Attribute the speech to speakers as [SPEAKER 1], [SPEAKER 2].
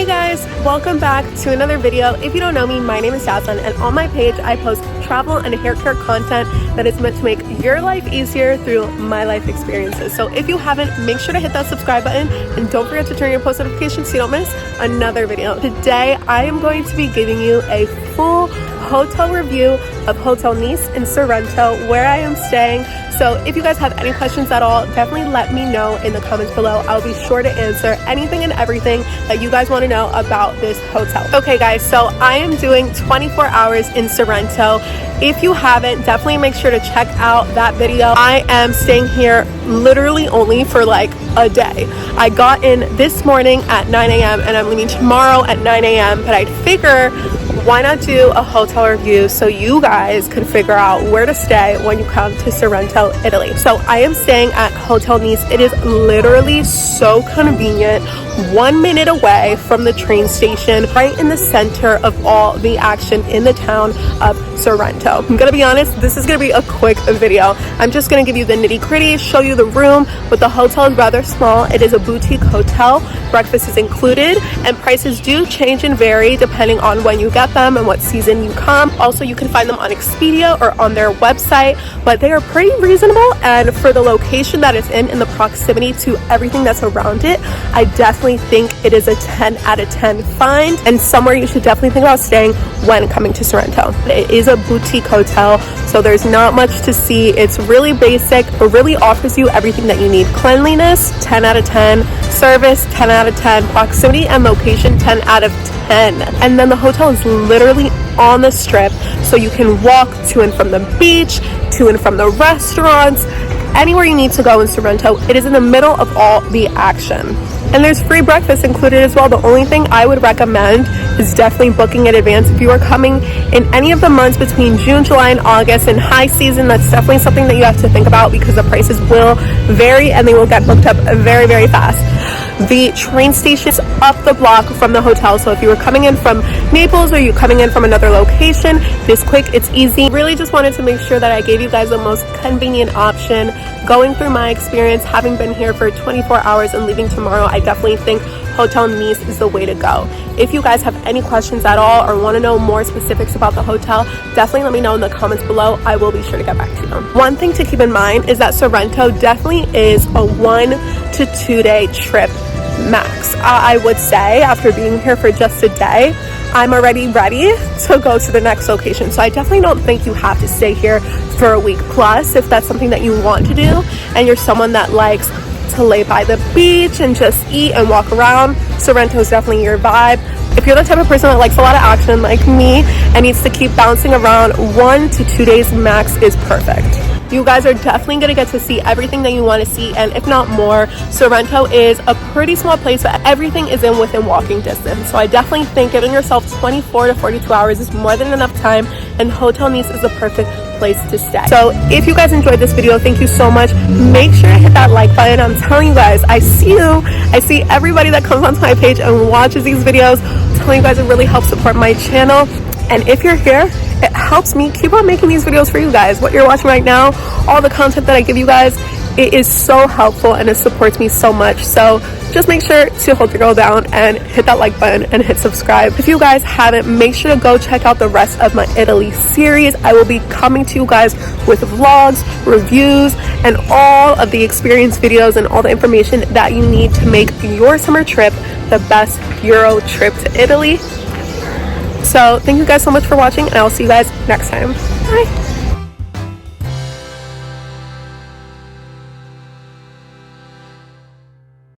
[SPEAKER 1] Hey guys, welcome back to another video. If you don't know me, my name is Jasmine, and on my page I post travel and hair care content that is meant to make your life easier through my life experiences. So if you haven't, make sure to hit that subscribe button and don't forget to turn your post notifications so you don't miss another video. Today I am going to be giving you a full hotel review of Hotel Nice in Sorrento, where I am staying. So if you guys have any questions at all, definitely let me know in the comments below. I'll be sure to answer anything and everything that you guys want to know about this hotel. Okay guys, so I am doing 24 hours in Sorrento. If you haven't, definitely make sure to check out that video. I am staying here literally only for like a day. I got in this morning at 9 a.m. and I'm leaving tomorrow at 9 a.m. But I figure, why not do a hotel review so you guys can figure out where to stay when you come to Sorrento, Italy. So I am staying at Hotel Nice. It is literally so convenient, 1 minute away from the train station, right in the center of all the action in the town of Sorrento. I'm gonna be honest, this is gonna be a quick video. I'm just gonna give you the nitty-gritty, show you the room, but the hotel is rather small. It is a boutique hotel. Breakfast is included, and prices do change and vary depending on when you get them and what season you come. Also, you can find them on Expedia or on their website, but they are pretty reasonable, and for the location that it's in the proximity to everything that's around it, I definitely think it is a 10 out of 10 find, and somewhere you should definitely think about staying when coming to Sorrento. It is a boutique hotel, so there's not much to see. It's really basic, but really offers you everything that you need. Cleanliness, 10 out of 10. Service, 10 out of 10. Proximity and location, 10 out of 10. And then the hotel is literally on the strip, so you can walk to and from the beach, to and from the restaurants, anywhere you need to go in Sorrento. It is in the middle of all the action. And there's free breakfast included as well. The only thing I would recommend is definitely booking in advance. If you are coming in any of the months between June, July, and August in high season, that's definitely something that you have to think about, because the prices will vary and they will get booked up very, very fast. The train station is up the block from the hotel, so if you were coming in from Naples or you're coming in from another location, it is quick, it's easy. Really just wanted to make sure that I gave you guys the most convenient option. Going through my experience, having been here for 24 hours and leaving tomorrow, I definitely think Hotel Nice is the way to go. If you guys have any questions at all or want to know more specifics about the hotel, definitely let me know in the comments below. I will be sure to get back to you. One thing to keep in mind is that Sorrento definitely is a 1 to 2 day trip max. I would say after being here for just a day, I'm already ready to go to the next location. So I definitely don't think you have to stay here for a week plus if that's something that you want to do and you're someone that likes to lay by the beach and just eat and walk around. Sorrento is definitely your vibe. If you're the type of person that likes a lot of action like me and needs to keep bouncing around, 1 to 2 days max is perfect. You guys are definitely going to get to see everything that you want to see, and if not more. Sorrento is a pretty small place, but everything is within walking distance. So I definitely think giving yourself 24 to 42 hours is more than enough time, and Hotel Nice is the perfect place to stay. So if you guys enjoyed this video, thank you so much. Make sure to hit that like button. I'm telling you guys, I see you. I see everybody that comes onto my page and watches these videos. I'm telling you guys, it really helps support my channel. And if you're here, it helps me keep on making these videos for you guys. What you're watching right now, all the content that I give you guys, it is so helpful and it supports me so much. So just make sure to hold your girl down and hit that like button and hit subscribe. If you guys haven't, make sure to go check out the rest of my Italy series. I will be coming to you guys with vlogs, reviews, and all of the experience videos and all the information that you need to make your summer trip the best Euro trip to Italy. So thank you guys so much for watching, and I'll see you guys next time. Bye.